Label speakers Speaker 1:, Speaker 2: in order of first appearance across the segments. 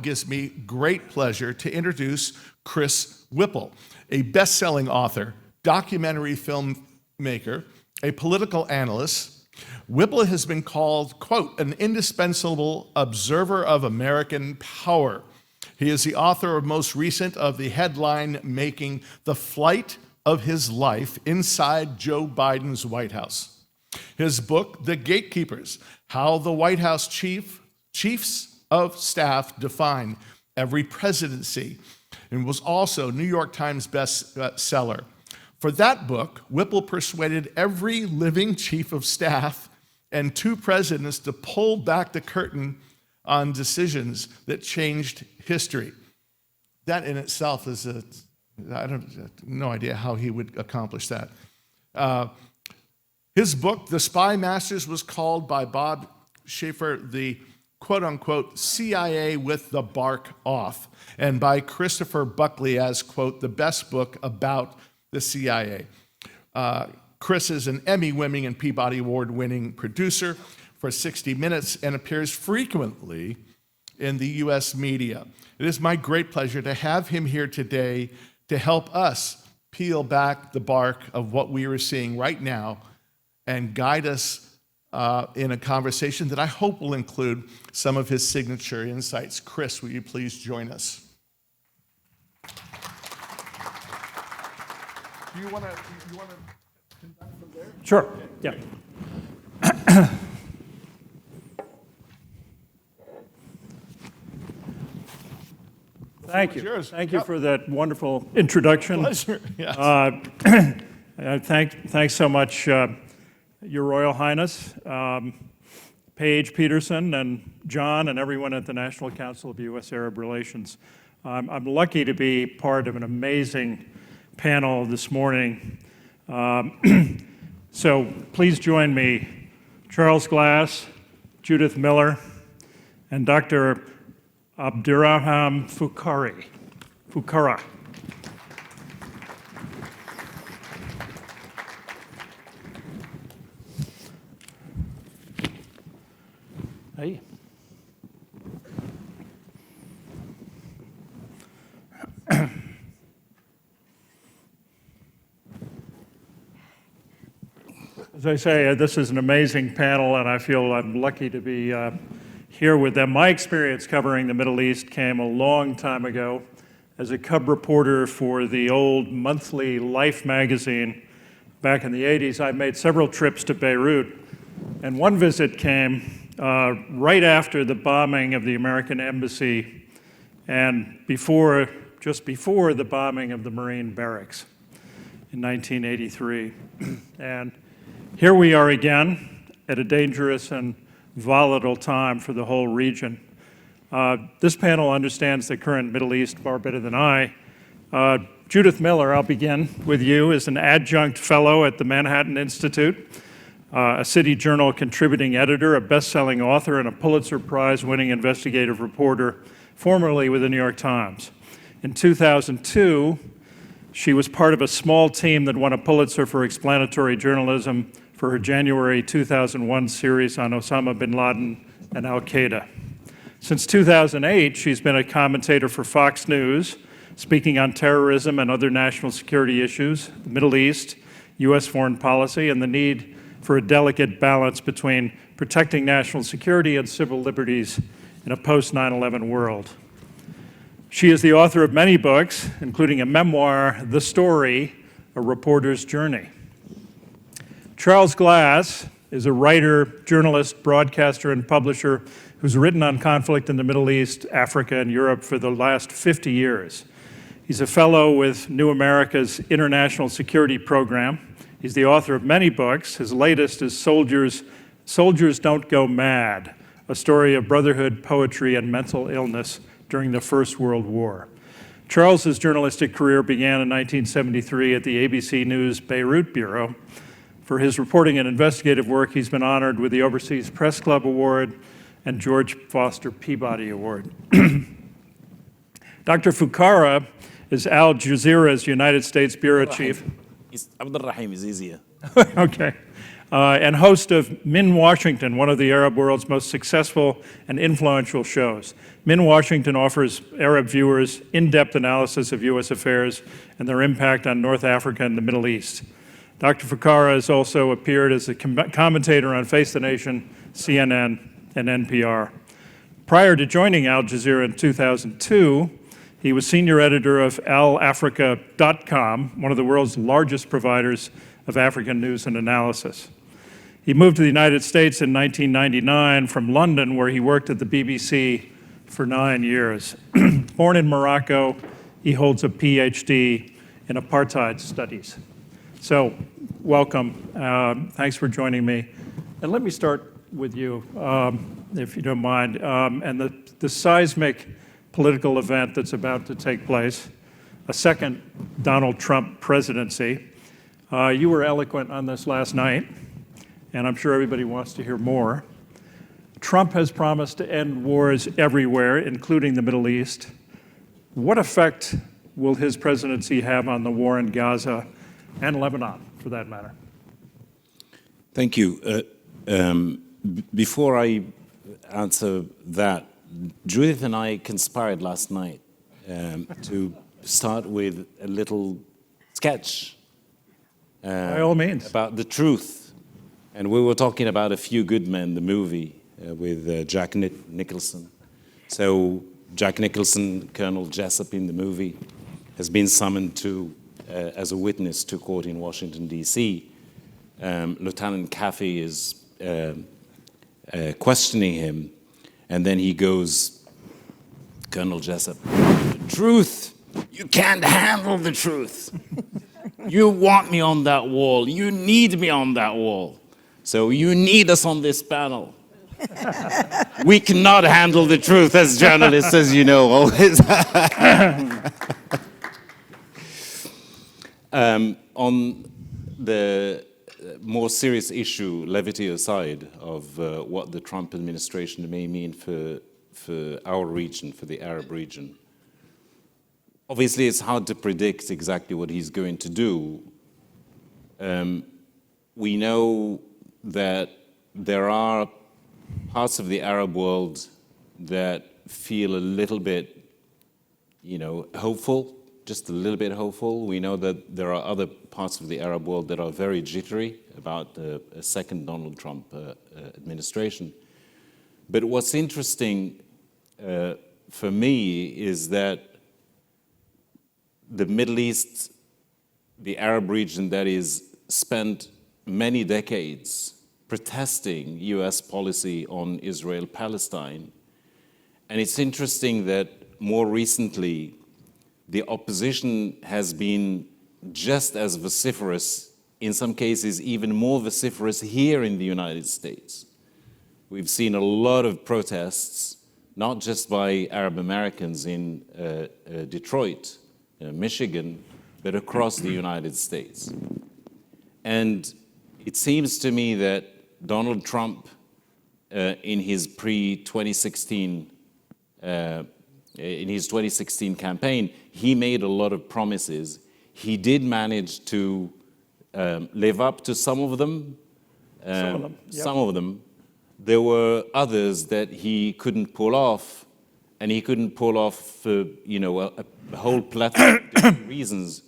Speaker 1: gives me great pleasure to introduce Chris Whipple, a best-selling author, documentary filmmaker, a political analyst. Whipple has been called, quote, an indispensable observer of American power. He is the author of most recent of the headline making The Flight of His Life Inside Joe Biden's White House. His book, The Gatekeepers, How the White House Chiefs of Staff Define Every Presidency, and was also New York Times bestseller. For that book, Whipple persuaded every living chief of staff and 2 presidents to pull back the curtain on decisions that changed history. That in itself is no idea how he would accomplish that. His book, The Spy Masters, was called by Bob Schaefer the quote-unquote CIA with the bark off, and by Christopher Buckley as, quote, the best book about the CIA. Chris is an Emmy-winning and Peabody Award-winning producer for 60 Minutes and appears frequently in the U.S. media. It is my great pleasure to have him here today to help us peel back the bark of what we are seeing right now and guide us in a conversation that I hope will include some of his signature insights. Chris, will you please join us? Do you want to conduct from there?
Speaker 2: Sure, yeah. Thank you. Thank you for that wonderful introduction.
Speaker 1: Pleasure, yes.
Speaker 2: Thanks so much, Your Royal Highness, Paige Peterson, and John, and everyone at the National Council of U.S. Arab Relations. I'm lucky to be part of an amazing panel this morning. So please join me, Charles Glass, Judith Miller, and Dr. Abderrahim Foukara. Hey. As I say, this is an amazing panel, and I feel I'm lucky to be here with them. My experience covering the Middle East came a long time ago as a cub reporter for the old monthly Life magazine. Back in the 80s, I made several trips to Beirut, and one visit came right after the bombing of the American embassy and just before the bombing of the Marine barracks in 1983. And here we are again at a dangerous and volatile time for the whole region. This panel understands the current Middle East far better than I. Judith Miller, I'll begin with you, is an adjunct fellow at the Manhattan Institute, a City Journal contributing editor, a best-selling author, and a Pulitzer Prize-winning investigative reporter, formerly with the New York Times. In 2002, she was part of a small team that won a Pulitzer for explanatory journalism for her January 2001 series on Osama bin Laden and al-Qaeda. Since 2008, she's been a commentator for Fox News, speaking on terrorism and other national security issues, the Middle East, U.S. foreign policy, and the need for a delicate balance between protecting national security and civil liberties in a post-9/11 world. She is the author of many books, including a memoir, The Story, A Reporter's Journey. Charles Glass is a writer, journalist, broadcaster, and publisher who's written on conflict in the Middle East, Africa, and Europe for the last 50 years. He's a fellow with New America's International Security Program. He's the author of many books. His latest is Soldiers Don't Go Mad, a story of brotherhood, poetry, and mental illness during the First World War. Charles's journalistic career began in 1973 at the ABC News Beirut Bureau. For his reporting and investigative work, he's been honored with the Overseas Press Club Award and George Foster Peabody Award. Dr. Foukara is Al Jazeera's United States Bureau Chief.
Speaker 3: Abderrahim is easier.
Speaker 2: Okay. and host of Min Washington, one of the Arab world's most successful and influential shows. Min Washington offers Arab viewers in-depth analysis of U.S. affairs and their impact on North Africa and the Middle East. Dr. Foukara has also appeared as a commentator on Face the Nation, CNN, and NPR. Prior to joining Al Jazeera in 2002, he was senior editor of AlAfrica.com, one of the world's largest providers of African news and analysis. He moved to the United States in 1999 from London, where he worked at the BBC for 9 years. Born in Morocco, he holds a PhD in apartheid studies. So, welcome. Thanks for joining me. And let me start with you, if you don't mind, and the seismic political event that's about to take place, a second Donald Trump presidency. You were eloquent on this last night, and I'm sure everybody wants to hear more. Trump has promised to end wars everywhere, including the Middle East. What effect will his presidency have on the war in Gaza and Lebanon, for that matter?
Speaker 3: Thank you. Before I answer that, Judith and I conspired last night to start with a little sketch
Speaker 2: By all means.
Speaker 3: about the truth. And we were talking about A Few Good Men, the movie with Jack Nicholson. So Jack Nicholson, Colonel Jessup in the movie, has been summoned to as a witness to court in Washington, D.C. Lieutenant Caffey is questioning him, and then he goes, Colonel Jessup, the truth, you can't handle the truth. You want me on that wall. You need me on that wall. So you need us on this panel. We cannot handle the truth as journalists, as you know, always. On the more serious issue, levity aside, of what the Trump administration may mean for our region, for the Arab region. Obviously, it's hard to predict exactly what he's going to do. We know that there are parts of the Arab world that feel a little bit, hopeful, just a little bit hopeful. We know that there are other parts of the Arab world that are very jittery about a second Donald Trump administration. But what's interesting for me is that the Middle East, the Arab region that is spent many decades protesting US policy on Israel-Palestine. And it's interesting that more recently, the opposition has been just as vociferous, in some cases even more vociferous here in the United States. We've seen a lot of protests, not just by Arab Americans in Detroit, Michigan, but across the United States. And it seems to me that Donald Trump, in his pre-2016 in his 2016 campaign, he made a lot of promises. He did manage to live up to some of them. Some of them. There were others that he couldn't pull off, and he couldn't pull off for a whole plethora of different reasons.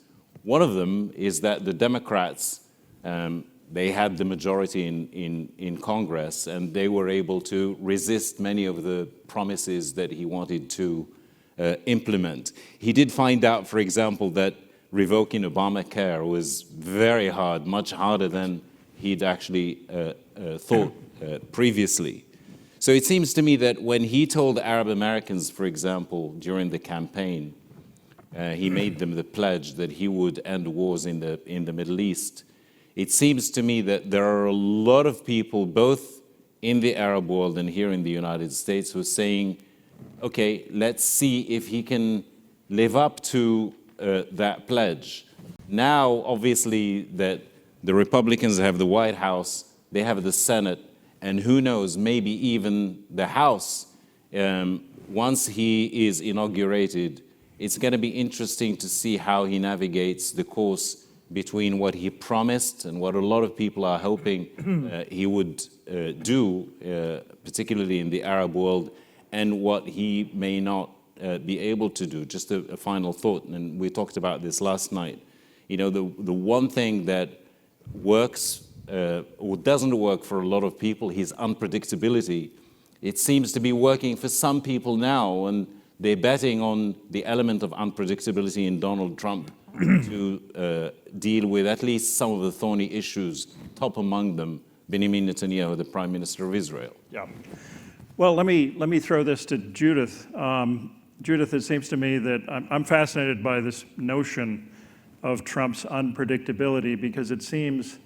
Speaker 3: One of them is that the Democrats, they had the majority in Congress, and they were able to resist many of the promises that he wanted to implement. He did find out, for example, that revoking Obamacare was very hard, much harder than he'd actually thought previously. So it seems to me that when he told Arab Americans, for example, during the campaign, he made them the pledge that he would end wars in the Middle East. It seems to me that there are a lot of people, both in the Arab world and here in the United States, who are saying, okay, let's see if he can live up to that pledge. Now, obviously, that the Republicans have the White House, they have the Senate, and who knows, maybe even the House. Once he is inaugurated, it's going to be interesting to see how he navigates the course between what he promised and what a lot of people are hoping he would do, particularly in the Arab world, and what he may not be able to do. Just a final thought, and we talked about this last night. You know, the one thing that works or doesn't work for a lot of people, his unpredictability. It seems to be working for some people now, and they're betting on the element of unpredictability in Donald Trump to deal with at least some of the thorny issues, top among them, Benjamin Netanyahu, the Prime Minister of Israel.
Speaker 2: Yeah. Well, let me throw this to Judith. Judith, it seems to me that I'm fascinated by this notion of Trump's unpredictability, because it seems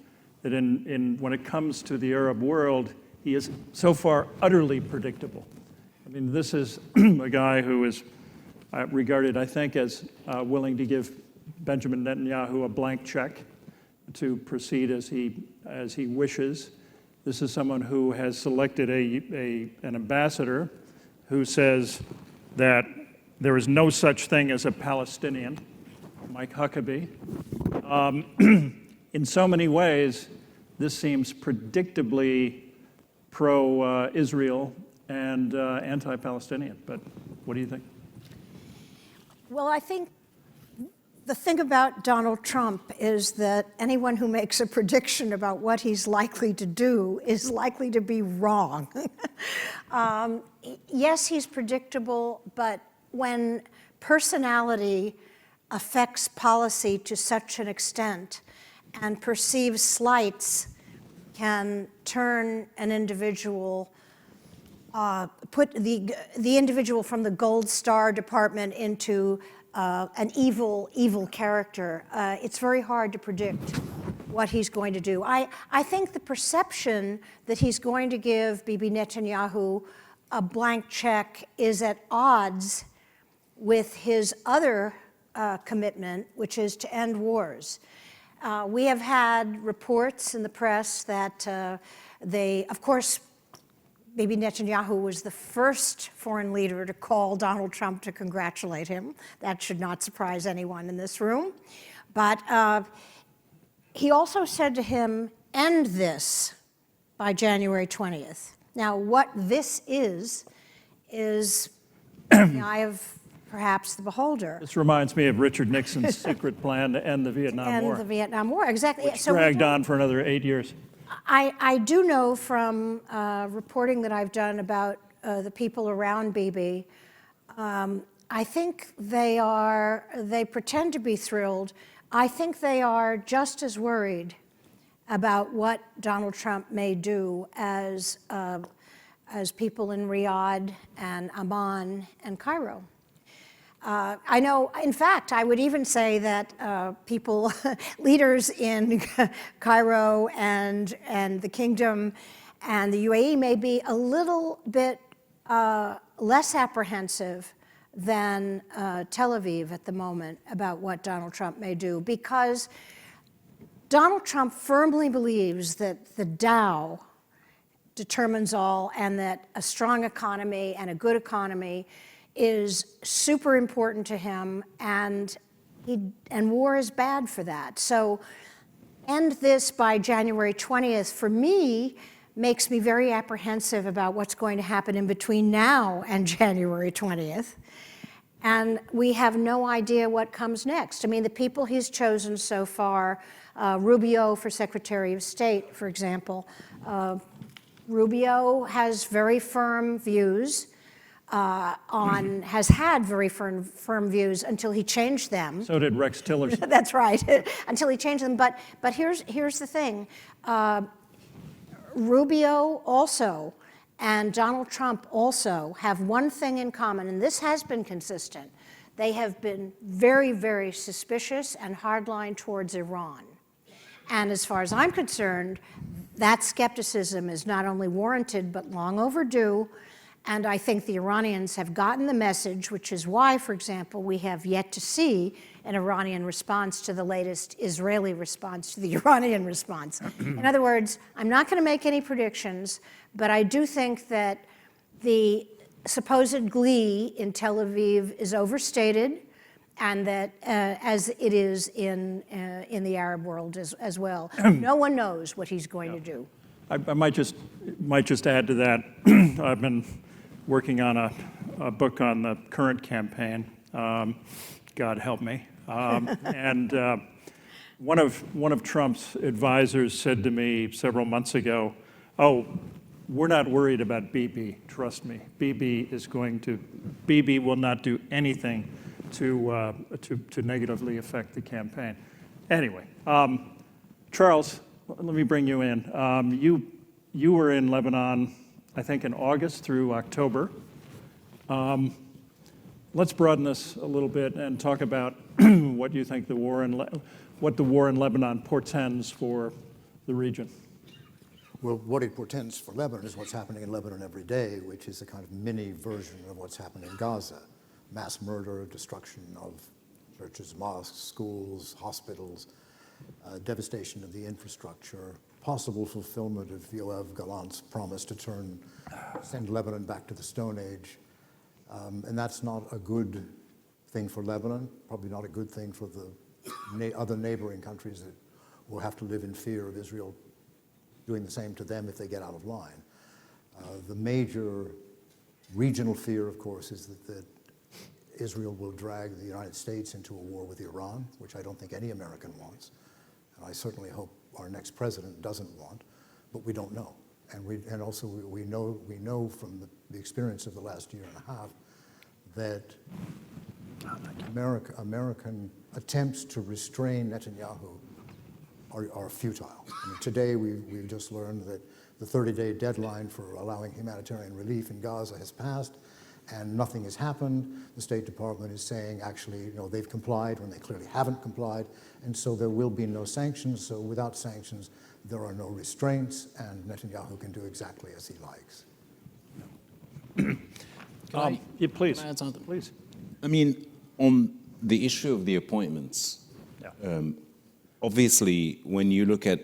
Speaker 2: that when it comes to the Arab world, he is so far utterly predictable. I mean, this is a guy who is regarded, I think, as willing to give Benjamin Netanyahu a blank check to proceed as he wishes. This is someone who has selected an ambassador who says that there is no such thing as a Palestinian, Mike Huckabee. In so many ways, this seems predictably pro-Israel and anti-Palestinian. But what do you think?
Speaker 4: Well, I think the thing about Donald Trump is that anyone who makes a prediction about what he's likely to do is likely to be wrong. Yes, he's predictable, but when personality affects policy to such an extent and perceived slights can turn an individual, put the individual from the Gold Star Department into an evil character, it's very hard to predict what he's going to do. I think the perception that he's going to give Bibi Netanyahu a blank check is at odds with his other commitment, which is to end wars. We have had reports in the press that of course, Bibi Netanyahu was the first foreign leader to call Donald Trump to congratulate him. That should not surprise anyone in this room. But he also said to him, end this by January 20th. Now, what this is in the eye of perhaps the beholder.
Speaker 2: This reminds me of Richard Nixon's secret plan to end the Vietnam War.
Speaker 4: End the Vietnam War, exactly.
Speaker 2: Which dragged on for another 8 years.
Speaker 4: I do know from reporting that I've done about the people around Bibi, I think they pretend to be thrilled. I think they are just as worried about what Donald Trump may do as people in Riyadh and Amman and Cairo. I know, in fact, I would even say that leaders in Cairo and the Kingdom and the UAE may be a little bit less apprehensive than Tel Aviv at the moment about what Donald Trump may do, because Donald Trump firmly believes that the Dow determines all, and that a strong economy and a good economy is super important to him, and war is bad for that. So end this by January 20th, for me, makes me very apprehensive about what's going to happen in between now and January 20th. And we have no idea what comes next. I mean, the people he's chosen so far, Rubio for Secretary of State, for example, Rubio has very firm views has had very firm views until he changed them.
Speaker 2: So did Rex Tillerson.
Speaker 4: That's right, until he changed them. But here's the thing. Rubio also and Donald Trump also have one thing in common, and this has been consistent. They have been very, very suspicious and hardline towards Iran. And as far as I'm concerned, that skepticism is not only warranted, but long overdue. And I think the Iranians have gotten the message, which is why, for example, we have yet to see an Iranian response to the latest Israeli response to the Iranian response. In other words, I'm not going to make any predictions, but I do think that the supposed glee in Tel Aviv is overstated, and that as it is in the Arab world as well. No one knows what he's going to do.
Speaker 2: I might just add to that. I've been working on a book on the current campaign. God help me. And one of Trump's advisors said to me several months ago, "Oh, we're not worried about Bibi. Trust me. Bibi will not do anything to negatively affect the campaign." Anyway, Charles, let me bring you in. You were in Lebanon, I think, in August through October. Let's broaden this a little bit and talk about what you think what the war in Lebanon portends for the region.
Speaker 5: Well, what it portends for Lebanon is what's happening in Lebanon every day, which is a kind of mini version of what's happening in Gaza. Mass murder, destruction of churches, mosques, schools, hospitals, devastation of the infrastructure, possible fulfillment of Yoav Gallant's promise to send Lebanon back to the Stone Age. And that's not a good thing for Lebanon, probably not a good thing for the other neighboring countries that will have to live in fear of Israel doing the same to them if they get out of line. The major regional fear, of course, is that Israel will drag the United States into a war with Iran, which I don't think any American wants. And I certainly hope our next president doesn't want, but we don't know. And also we know from the experience of the last year and a half that American attempts to restrain Netanyahu are futile. I mean, today we've just learned that the 30-day deadline for allowing humanitarian relief in Gaza has passed, and nothing has happened. The State Department is saying, actually, they've complied when they clearly haven't complied, and so there will be no sanctions. So without sanctions, there are no restraints, and Netanyahu can do exactly as he likes.
Speaker 2: Yeah, please.
Speaker 3: Can I add something?
Speaker 2: Please.
Speaker 3: I mean, on the issue of the appointments, obviously, when you look at,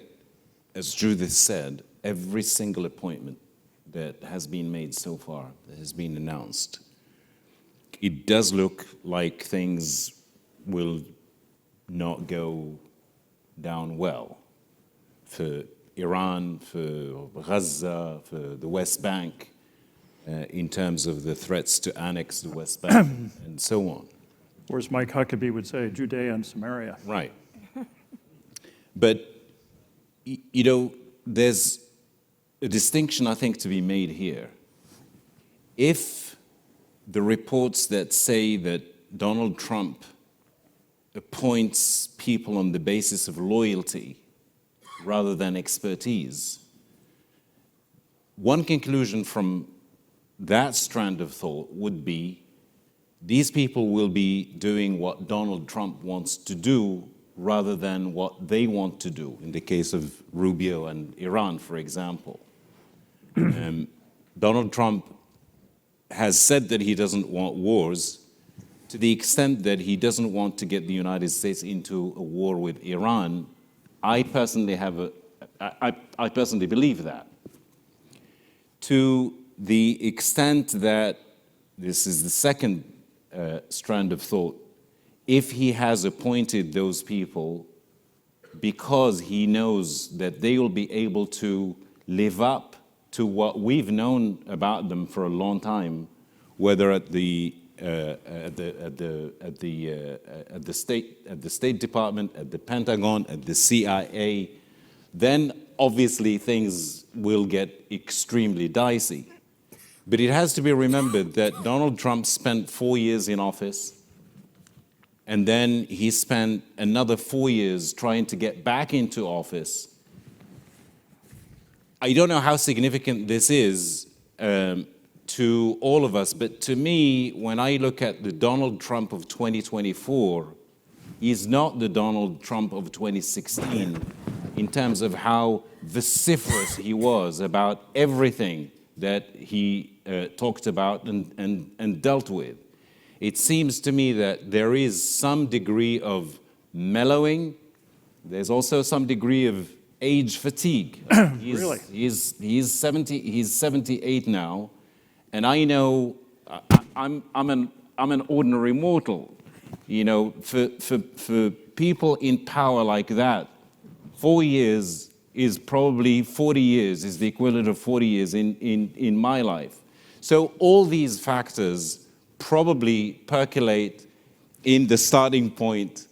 Speaker 3: as Judith said, every single appointment that has been made so far, that has been announced, it does look like things will not go down well for Iran, for Gaza, for the West Bank, in terms of the threats to annex the West Bank and so on.
Speaker 2: Or as Mike Huckabee would say, Judea and Samaria.
Speaker 3: Right. But, there's a distinction, I think, to be made here. If the reports that say that Donald Trump appoints people on the basis of loyalty rather than expertise, one conclusion from that strand of thought would be these people will be doing what Donald Trump wants to do rather than what they want to do, in the case of Rubio and Iran, for example. Donald Trump has said that he doesn't want wars to the extent that he doesn't want to get the United States into a war with Iran. I personally believe that. To the extent that, this is the second strand of thought, if he has appointed those people because he knows that they will be able to live up to what we've known about them for a long time, whether at the State Department, at the Pentagon, at the CIA, then obviously things will get extremely dicey. But it has to be remembered that Donald Trump spent 4 years in office, and then he spent another 4 years trying to get back into office. I don't know how significant this is to all of us, but to me, when I look at the Donald Trump of 2024, he's not the Donald Trump of 2016 in terms of how vociferous he was about everything that he talked about and dealt with. It seems to me that there is some degree of mellowing. There's also some degree of age fatigue.
Speaker 2: Really?
Speaker 3: He's 78 now, and I know I'm an ordinary mortal, You know, for people in power like that, 4 years is probably 40 years, is the equivalent of 40 years in my life. So all these factors probably percolate in the starting point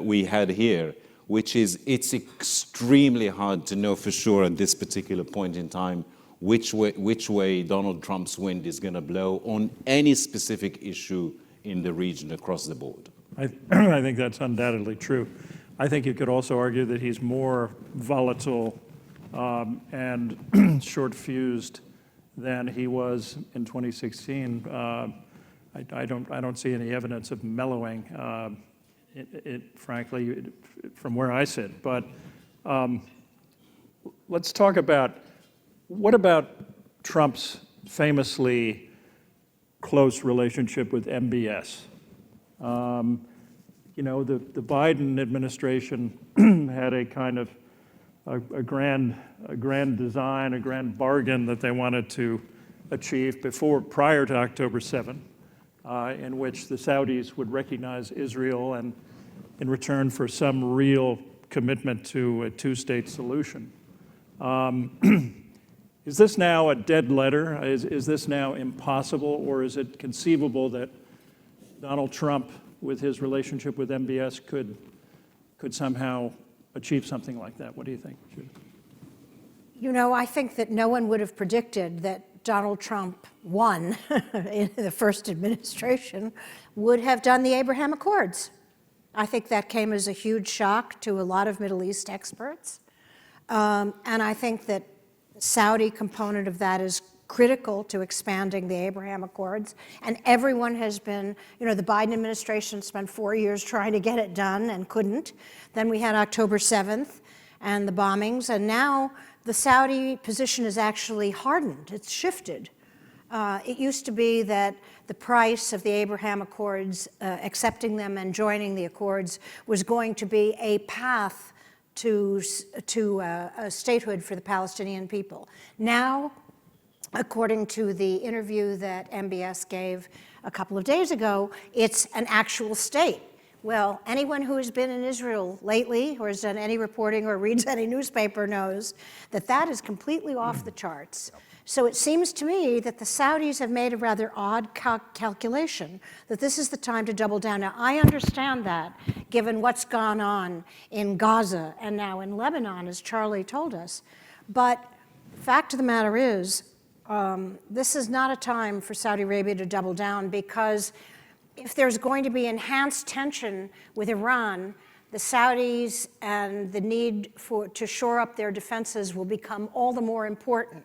Speaker 3: we had here, which is it's extremely hard to know for sure at this particular point in time which way Donald Trump's wind is going to blow on any specific issue in the region across the board.
Speaker 2: I think that's undoubtedly true. I think you could also argue that he's more volatile and short-fused than he was in 2016. I don't see any evidence of mellowing, frankly, from where I sit. But let's talk about, what about Trump's famously close relationship with MBS? You know, the Biden administration had a kind of a grand design, a grand bargain that they wanted to achieve prior to October 7th, in which the Saudis would recognize Israel and in return for some real commitment to a two-state solution. Is this now a dead letter? Is this now impossible, or is it conceivable that Donald Trump, with his relationship with MBS, could somehow achieve something like that? What do you think, Judith?
Speaker 4: You know, I think that no one would have predicted that Donald Trump won in the first administration would have done the Abraham Accords. I think that came as a huge shock to a lot of Middle East experts. And I think that the Saudi component of that is critical to expanding the Abraham Accords. And everyone has been, you know, the Biden administration spent 4 years trying to get it done and couldn't. Then we had October 7th and the bombings. And now the Saudi position is actually hardened. It's shifted. It used to be that the price of the Abraham Accords, accepting them and joining the Accords, was going to be a path to a statehood for the Palestinian people. Now, according to the interview that MBS gave a couple of days ago, it's an actual state. Well, anyone who has been in Israel lately or has done any reporting or reads any newspaper knows that that is completely off the charts. So it seems to me that the Saudis have made a rather odd calculation that this is the time to double down. Now, I understand that, given what's gone on in Gaza and now in Lebanon, as Charlie told us. But the fact of the matter is, this is not a time for Saudi Arabia to double down, because if there's going to be enhanced tension with Iran, the Saudis and the need to shore up their defenses will become all the more important.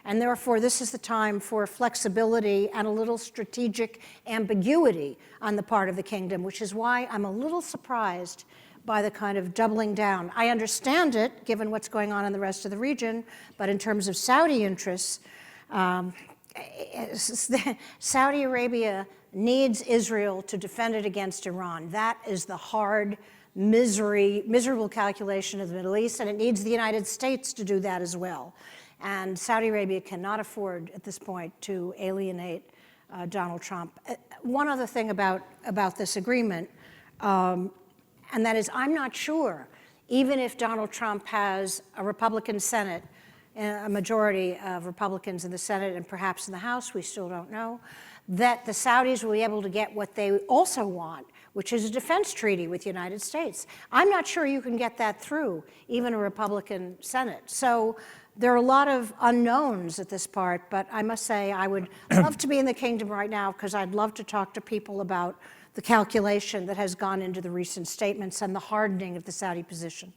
Speaker 4: And therefore, this is the time for flexibility and a little strategic ambiguity on the part of the kingdom, which is why I'm a little surprised by the kind of doubling down. I understand it, given what's going on in the rest of the region, but in terms of Saudi interests, Saudi Arabia needs Israel to defend it against Iran. That is the hard, miserable calculation of the Middle East, and it needs the United States to do that as well. And Saudi Arabia cannot afford, at this point, to alienate Donald Trump. One other thing about this agreement, and that is, I'm not sure, even if Donald Trump has a Republican Senate, a majority of Republicans in the Senate and perhaps in the House, we still don't know, that the Saudis will be able to get what they also want, which is a defense treaty with the United States. I'm not sure you can get that through, even a Republican Senate. So there are a lot of unknowns at this part, but I must say I would love to be in the kingdom right now, because I'd love to talk to people about the calculation that has gone into the recent statements and the hardening of the Saudi position.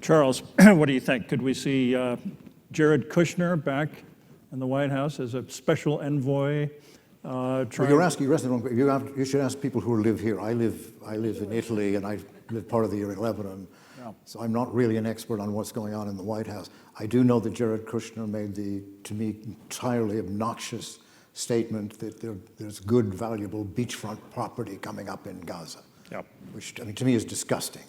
Speaker 2: Charles, what do you think? Could we see Jared Kushner back in the White House as a special envoy?
Speaker 5: Well, you're asking the wrong question. You should ask people who live here. I live in Italy, and I live part of the year in Lebanon. Yeah. So I'm not really an expert on what's going on in the White House. I do know that Jared Kushner made the, to me, entirely obnoxious statement that there's good, valuable beachfront property coming up in Gaza, which, I mean, to me is disgusting.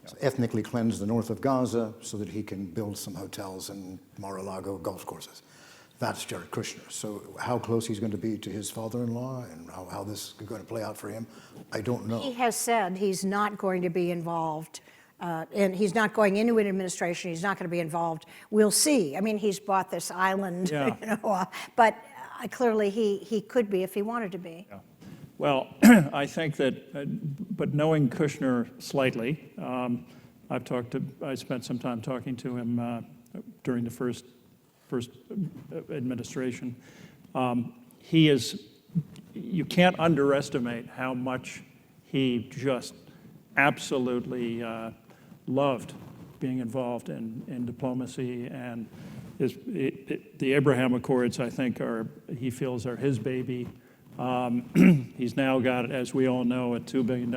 Speaker 5: So ethnically cleanse the north of Gaza so that he can build some hotels and Mar-a-Lago golf courses. That's Jared Kushner. So how close he's going to be to his father-in-law and how this is going to play out for him, I don't know.
Speaker 4: He has said he's not going to be involved, and he's not going into an administration. He's not going to be involved. We'll see. I mean, he's bought this island,
Speaker 2: Yeah.
Speaker 4: But clearly he could be if he wanted to be.
Speaker 2: Yeah. Well, I think that, but knowing Kushner slightly, I spent some time talking to him during the first administration. You can't underestimate how much he just absolutely loved being involved in diplomacy, and the Abraham Accords, I think, he feels are his baby. He's now got, as we all know, a $2 billion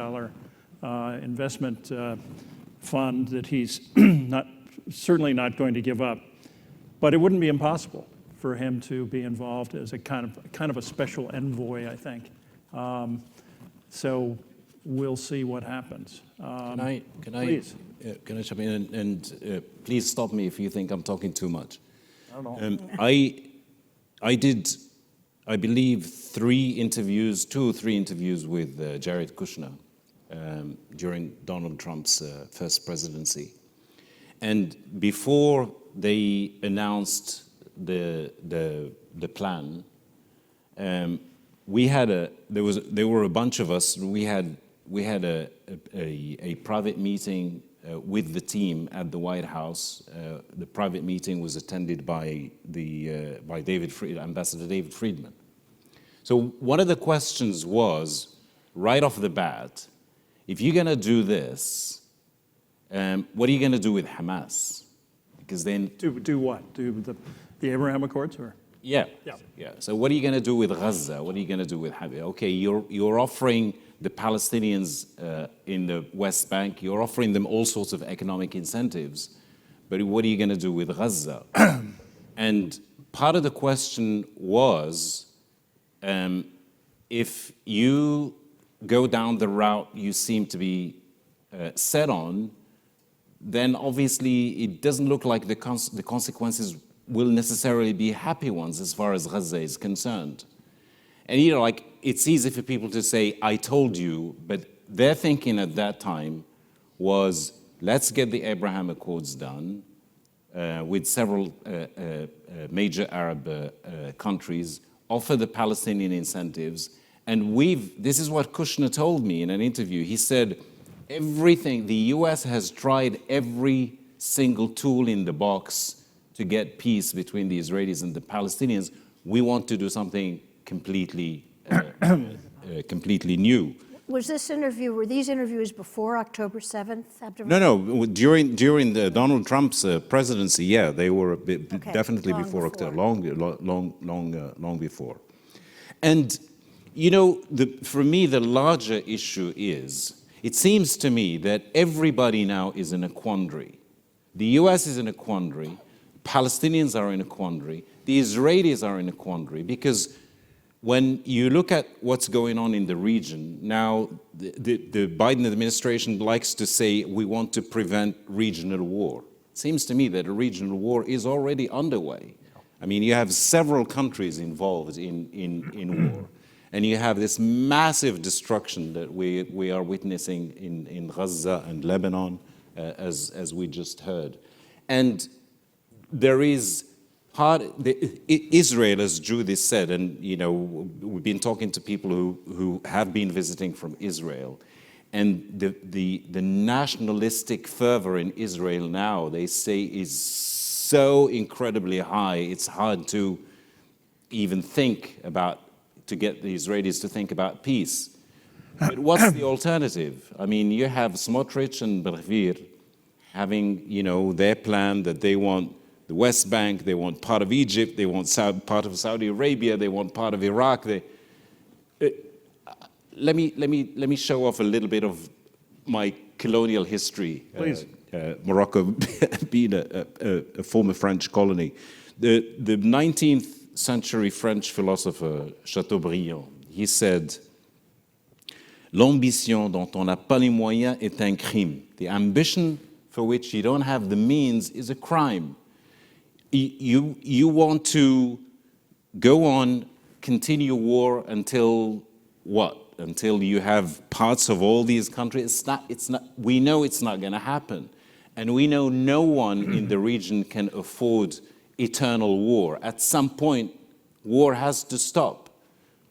Speaker 2: investment fund that he's certainly not going to give up. But it wouldn't be impossible for him to be involved as a kind of a special envoy, I think. So we'll see what happens. Please.
Speaker 3: Can I jump in? And please stop me if you think I'm talking too much.
Speaker 2: I don't know.
Speaker 3: I did, I believe, 2 or 3 interviews with Jared Kushner during Donald Trump's first presidency. And before they announced the plan, there were a bunch of us. We had a private meeting with the team at the White House. The private meeting was attended by Ambassador David Friedman. So one of the questions was, right off the bat, if you're going to do this, what are you going to do with Hamas? Because then
Speaker 2: Do what? Do the Abraham Accords, or?
Speaker 3: Yeah.
Speaker 2: Yeah.
Speaker 3: Yeah. So what are you going to do with Gaza? What are you going to do with Hamas? Okay, you're offering the Palestinians in the West Bank, you're offering them all sorts of economic incentives, but what are you going to do with Gaza? And part of the question was, if you go down the route you seem to be set on, then obviously it doesn't look like the consequences will necessarily be happy ones as far as Gaza is concerned. And it's easy for people to say, I told you, but their thinking at that time was, let's get the Abraham Accords done with several major Arab countries, offer the Palestinian incentives, and this is what Kushner told me in an interview. He said, the US has tried every single tool in the box to get peace between the Israelis and the Palestinians. We want to do something completely new.
Speaker 4: Were these interviews before October 7th, Abderrahim?
Speaker 3: No. During the Donald Trump's presidency, yeah, they were definitely
Speaker 4: long
Speaker 3: before
Speaker 4: before.
Speaker 3: October, long before. And for me, the larger issue is, it seems to me that everybody now is in a quandary. The US is in a quandary. Palestinians are in a quandary. The Israelis are in a quandary, because when you look at what's going on in the region, now the Biden administration likes to say we want to prevent regional war. It seems to me that a regional war is already underway. I mean, you have several countries involved in war. And you have this massive destruction that we are witnessing in Gaza and Lebanon, as we just heard. And there is Israel, as Judith said, and we've been talking to people who have been visiting from Israel, and the nationalistic fervor in Israel now, they say, is so incredibly high, it's hard to even to get the Israelis to think about peace. But what's the alternative? I mean, you have Smotrich and Ben-Gvir having, their plan that they want the West Bank, they want part of Egypt, they want part of Saudi Arabia, they want part of Iraq. Let me show off a little bit of my colonial history.
Speaker 2: Please.
Speaker 3: Morocco being a former French colony. The 19th century French philosopher Chateaubriand, he said, "L'ambition dont on n'a pas les moyens est un crime." The ambition for which you don't have the means is a crime. You want to go on, continue war until what? Until you have parts of all these countries? We know it's not going to happen. And we know no one in the region can afford eternal war. At some point, war has to stop.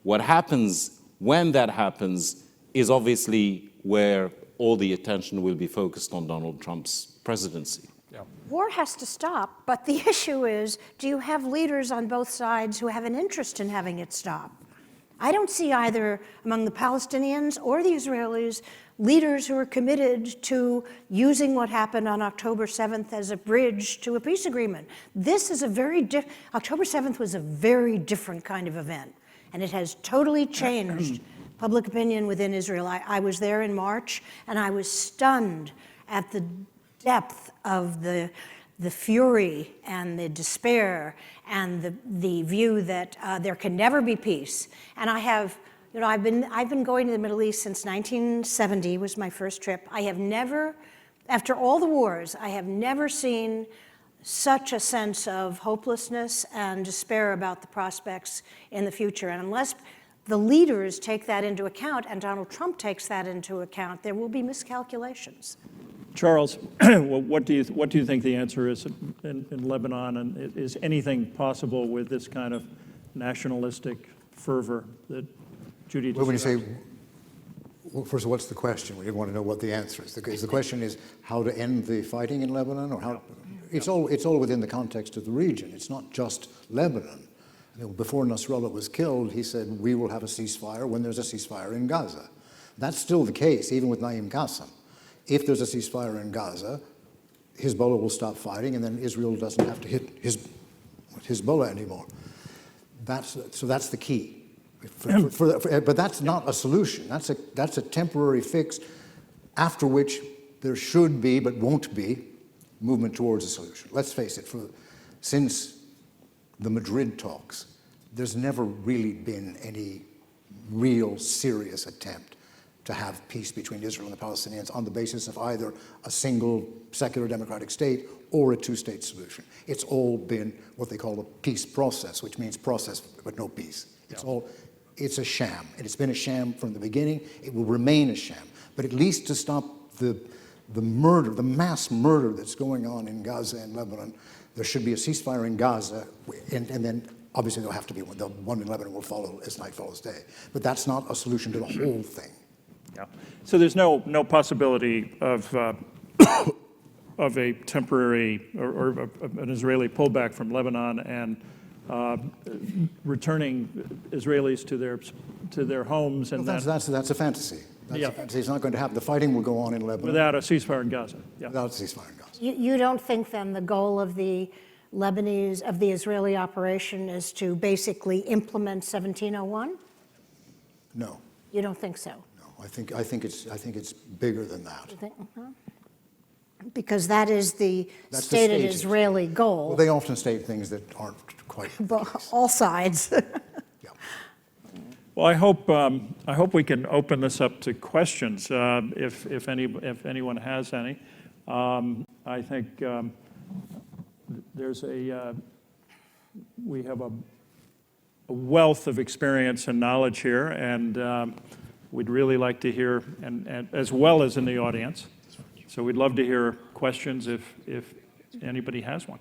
Speaker 3: What happens when that happens is obviously where all the attention will be focused on Donald Trump's presidency.
Speaker 4: War has to stop, but the issue is, do you have leaders on both sides who have an interest in having it stop? I don't see either among the Palestinians or the Israelis leaders who are committed to using what happened on October 7th as a bridge to a peace agreement. This is October 7th was a very different kind of event, and it has totally changed public opinion within Israel. I was there in March, and I was stunned at the depth of the fury and the despair and the view that there can never be peace. And I've been going to the Middle East since 1970 was my first trip. I have never, after all the wars, I have never seen such a sense of hopelessness and despair about the prospects in the future. And unless the leaders take that into account, and Donald Trump takes that into account, there will be miscalculations.
Speaker 2: Charles, what do you think the answer is in Lebanon? And is anything possible with this kind of nationalistic fervor that Judy described?
Speaker 5: Well, when you say, well, first of all, what's the question? We want to know what the answer is. The question is how to end the fighting in Lebanon, or how? It's all within the context of the region. It's not just Lebanon. I mean, before Nasrallah was killed, he said, we will have a ceasefire when there's a ceasefire in Gaza. That's still the case, even with Naim Qassem. If there's a ceasefire in Gaza, Hezbollah will stop fighting, and then Israel doesn't have to hit Hezbollah anymore. So that's the key. But that's not a solution. That's a temporary fix, after which there should be, but won't be, movement towards a solution. Let's face it, since the Madrid talks, there's never really been any real serious attempt to have peace between Israel and the Palestinians on the basis of either a single secular democratic state or a two-state solution. It's all been what they call a peace process, which means process but no peace. It's a sham, and it's been a sham from the beginning. It will remain a sham. But at least to stop the murder, the mass murder that's going on in Gaza and Lebanon, there should be a ceasefire in Gaza, and then obviously there'll have to be one. The one in Lebanon will follow as night follows day. But that's not a solution to the whole thing.
Speaker 2: Yeah. So there's no possibility of a temporary or an Israeli pullback from Lebanon and returning Israelis to their homes, and
Speaker 5: well, that's a fantasy. That's a fantasy. It's not going to happen. The fighting will go on in Lebanon
Speaker 2: without a ceasefire in Gaza. Yeah.
Speaker 5: Without a ceasefire in Gaza.
Speaker 4: You don't think then the goal of the Israeli operation is to basically implement 1701?
Speaker 5: No.
Speaker 4: You don't think so?
Speaker 5: No. I think it's bigger than that.
Speaker 4: You think, because that is the stated Israeli goal.
Speaker 5: Well, they often state things that aren't quite.
Speaker 4: All sides.
Speaker 5: Yeah.
Speaker 2: Well, I hope we can open this up to questions if anyone has any. I think we have a wealth of experience and knowledge here, and we'd really like to hear, and as well as in the audience. So we'd love to hear questions if anybody has one.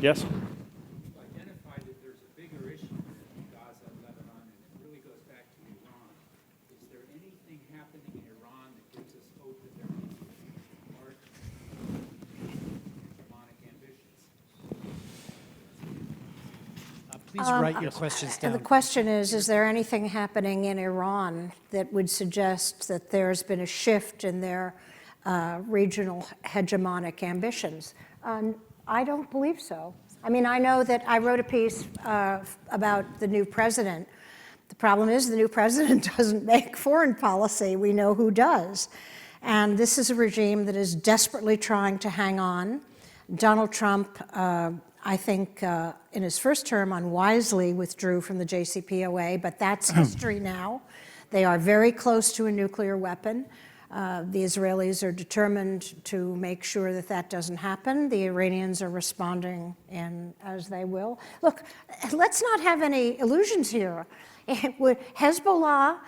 Speaker 2: Yes?
Speaker 6: Identified that there's a bigger issue in Gaza and Lebanon, and it really goes back to Iran. Is there anything happening in Iran that gives us hope that there may be more demonic ambitions?
Speaker 7: Please write your questions down.
Speaker 4: And the question is there anything happening in Iran that would suggest that there's been a shift in their regional hegemonic ambitions? I don't believe so. I mean, I know that I wrote a piece about the new president. The problem is the new president doesn't make foreign policy. We know who does. And this is a regime that is desperately trying to hang on. Donald Trump, I think, in his first term unwisely withdrew from the JCPOA, but that's history now. They are very close to a nuclear weapon. The Israelis are determined to make sure that that doesn't happen. The Iranians are responding as they will. Look, let's not have any illusions here. Hezbollah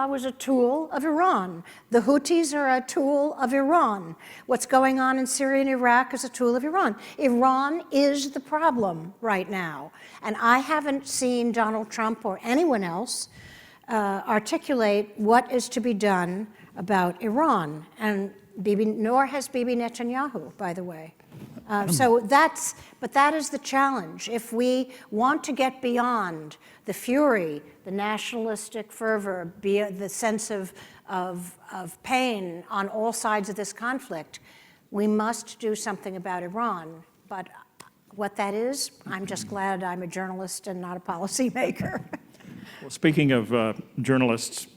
Speaker 4: was a tool of Iran. The Houthis are a tool of Iran. What's going on in Syria and Iraq is a tool of Iran. Iran is the problem right now. And I haven't seen Donald Trump or anyone else articulate what is to be done about Iran. And nor has Bibi Netanyahu, by the way. But that is the challenge. If we want to get beyond the fury, the nationalistic fervor, the sense of pain on all sides of this conflict, we must do something about Iran. But what that is, I'm just glad I'm a journalist and not a policymaker.
Speaker 2: Well, speaking of journalists,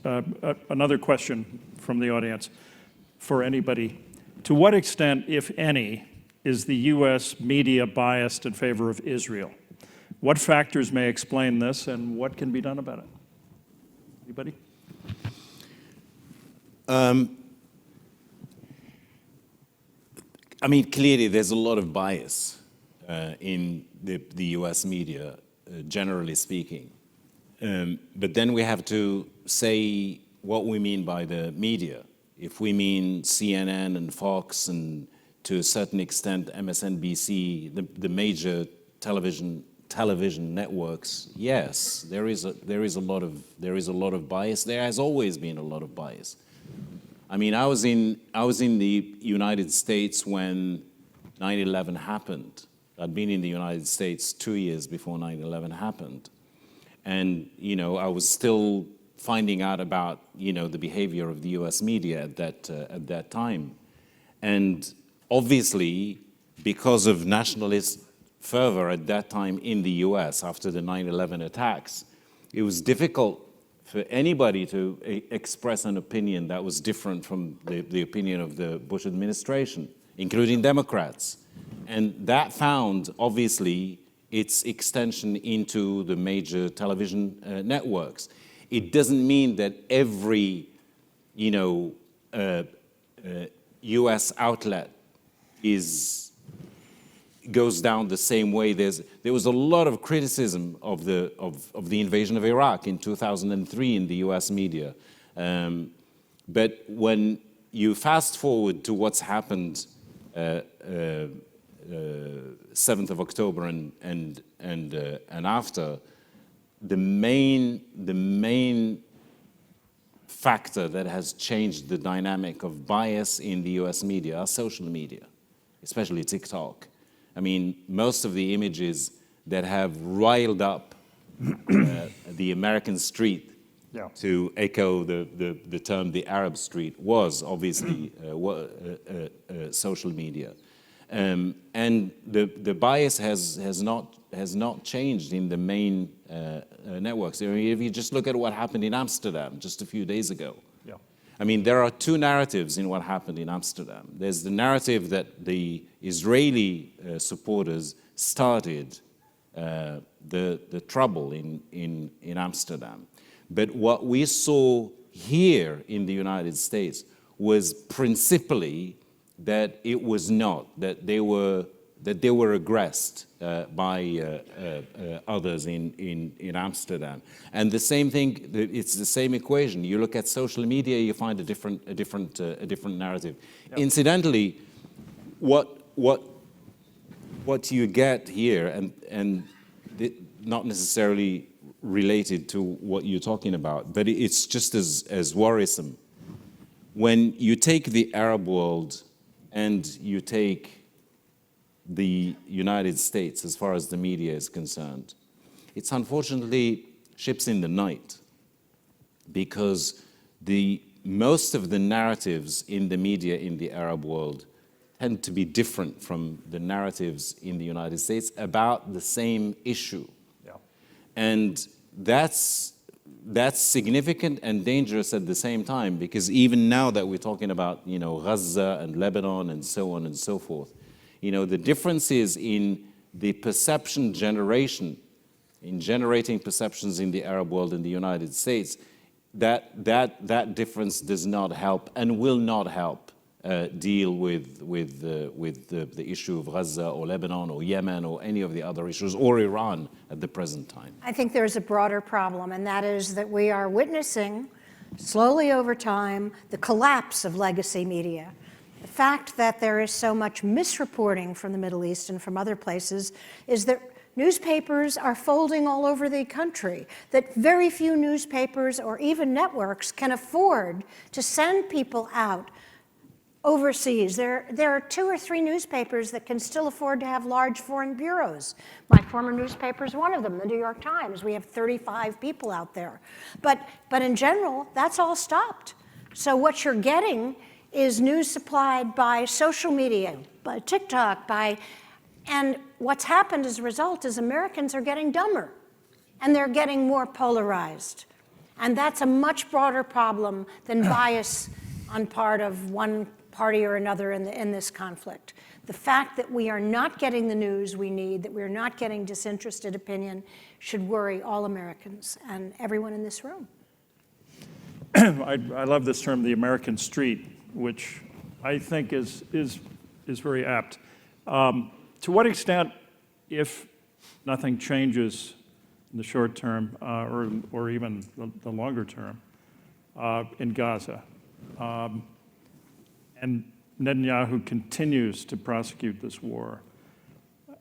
Speaker 2: another question from the audience for anybody. To what extent, if any, is the U.S. media biased in favor of Israel? What factors may explain this, and what can be done about it? Anybody?
Speaker 3: I mean, clearly there's a lot of bias in the U.S. media, generally speaking. But then we have to say what we mean by the media. If we mean CNN and Fox and to a certain extent MSNBC, the major television networks, yes, there is a lot of bias. There has always been a lot of bias. I mean, I was in the United States when 9/11 happened. I'd been in the United States 2 years before 9/11 happened, and I was still finding out about the behavior of the U.S. media at that time, and obviously because of nationalist fervor at that time in the U.S. after the 9/11 attacks, it was difficult for anybody to express an opinion that was different from the opinion of the Bush administration, including Democrats. And that found, obviously, its extension into the major television networks. It doesn't mean that every, U.S. outlet goes down the same way. There was a lot of criticism of the invasion of Iraq in 2003 in the U.S. media, but when you fast forward to what's happened 7th of October and after, the main factor that has changed the dynamic of bias in the U.S. media are social media, especially TikTok. I mean, most of the images that have riled up the American street, to echo the term the Arab street, was obviously social media. And the bias has not changed in the main networks. I mean, if you just look at what happened in Amsterdam just a few days ago, I mean, there are two narratives in what happened in Amsterdam. There's the narrative that the Israeli supporters started the trouble in Amsterdam. But what we saw here in the United States was principally that it was not, that they were aggressed by others in Amsterdam. And the same thing, it's the same equation. You look at social media, you find a different narrative. Yep. Incidentally, what you get here, and not necessarily related to what you're talking about, but it's just as worrisome. When you take the Arab world and you take the United States, as far as the media is concerned, it's unfortunately ships in the night, because most of the narratives in the media in the Arab world tend to be different from the narratives in the United States about the same issue. Yeah. And that's significant and dangerous at the same time, because even now that we're talking about, Gaza and Lebanon and so on and so forth, the differences in the perception generation, in generating perceptions in the Arab world and the United States, that difference does not help and will not help deal with the issue of Gaza or Lebanon or Yemen or any of the other issues, or Iran at the present time.
Speaker 4: I think there's a broader problem, and that is that we are witnessing, slowly over time, the collapse of legacy media. The fact that there is so much misreporting from the Middle East and from other places is that newspapers are folding all over the country, that very few newspapers or even networks can afford to send people out overseas. There are 2 or 3 newspapers that can still afford to have large foreign bureaus. My former newspaper is one of them, the New York Times. We have 35 people out there. But in general, that's all stopped. So what you're getting is news supplied by social media, by TikTok, and what's happened as a result is Americans are getting dumber, and they're getting more polarized. And that's a much broader problem than bias on part of one party or another in this conflict. The fact that we are not getting the news we need, that we're not getting disinterested opinion, should worry all Americans and everyone in this room.
Speaker 2: I love this term, the American street, which I think is very apt. To what extent, if nothing changes in the short term or even the longer term in Gaza, and Netanyahu continues to prosecute this war,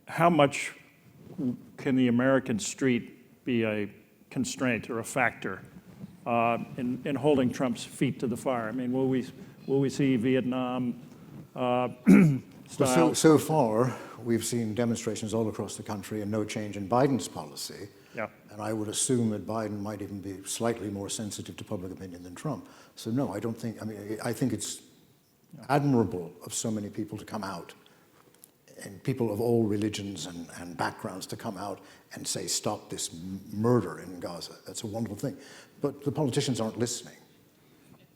Speaker 2: how much can the American street be a constraint or a factor in holding Trump's feet to the fire? I mean, will we see Vietnam style?
Speaker 5: So far, we've seen demonstrations all across the country and no change in Biden's policy.
Speaker 2: Yeah.
Speaker 5: And I would assume that Biden might even be slightly more sensitive to public opinion than Trump. So no, I don't think, I think it's admirable of so many people to come out, and people of all religions and backgrounds to come out and say, stop this murder in Gaza. That's a wonderful thing. But the politicians aren't listening.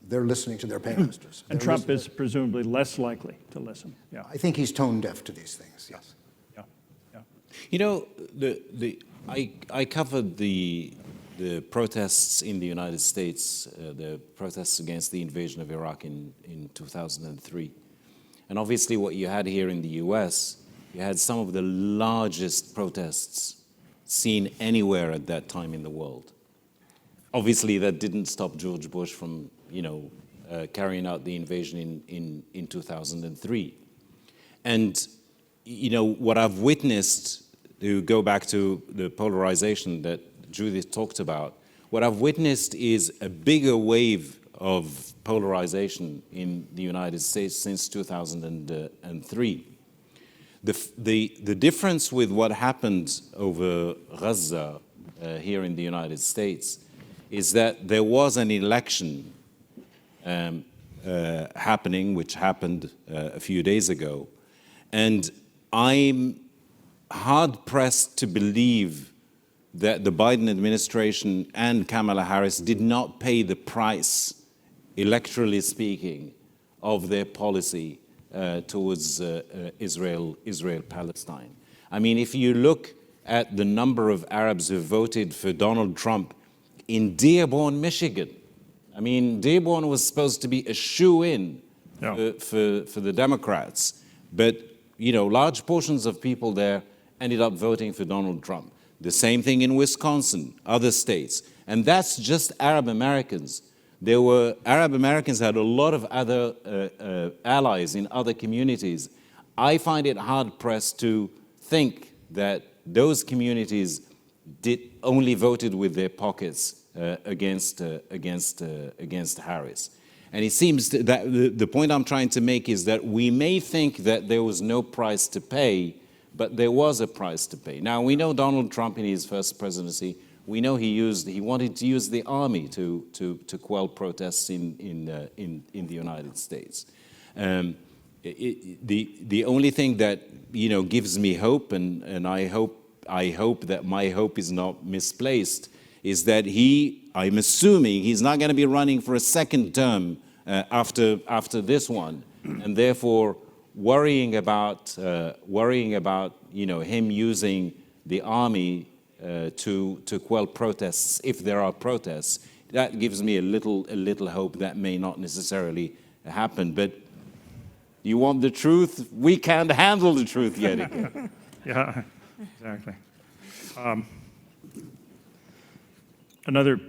Speaker 5: They're listening to their paymasters.
Speaker 2: And Trump is presumably less likely to listen. Yeah.
Speaker 5: I think he's tone deaf to these things, yes.
Speaker 2: Yeah. Yeah.
Speaker 3: You know, I covered the protests in the United States, the protests against the invasion of Iraq in 2003. And obviously what you had here in the US, you had some of the largest protests seen anywhere at that time in the world. Obviously that didn't stop George Bush from, carrying out the invasion in 2003. And, what I've witnessed, to go back to the polarization that Judith talked about, what I've witnessed is a bigger wave of polarization in the United States since 2003. The difference with what happened over Gaza here in the United States is that there was an election happening, which happened a few days ago, and I'm hard-pressed to believe that the Biden administration and Kamala Harris did not pay the price, electorally speaking, of their policy towards Israel-Palestine. I mean, if you look at the number of Arabs who voted for Donald Trump in Dearborn, Michigan, I mean, Dearborn was supposed to be a shoo-in for the Democrats, but, large portions of people there ended up voting for Donald Trump. The same thing in Wisconsin, other states. And that's just Arab Americans. Arab Americans had a lot of other allies in other communities. I find it hard-pressed to think that those communities only voted with their pockets against Harris. And it seems that the point I'm trying to make is that we may think that there was no price to pay, but there was a price to pay. Now, we know Donald Trump in his first presidency, we know he wanted to use the army to quell protests in the United States. The only thing that gives me hope, and I hope that my hope is not misplaced, is that I'm assuming he's not going to be running for a second term after this one, and therefore worrying about him using the army to quell protests, if there are protests, that gives me a little hope that may not necessarily happen. But you want the truth? We can't handle the truth yet again.
Speaker 2: Yeah, exactly. Another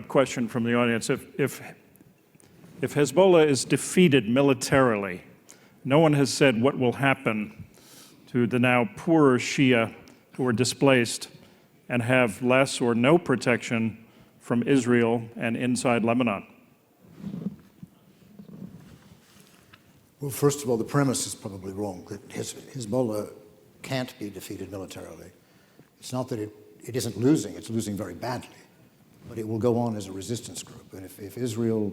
Speaker 2: question from the audience. If Hezbollah is defeated militarily, no one has said what will happen to the now poorer Shia who are displaced and have less or no protection from Israel and inside Lebanon.
Speaker 5: Well, first of all, the premise is probably wrong, that Hezbollah can't be defeated militarily. It's not that it isn't losing, it's losing very badly, but it will go on as a resistance group. And if Israel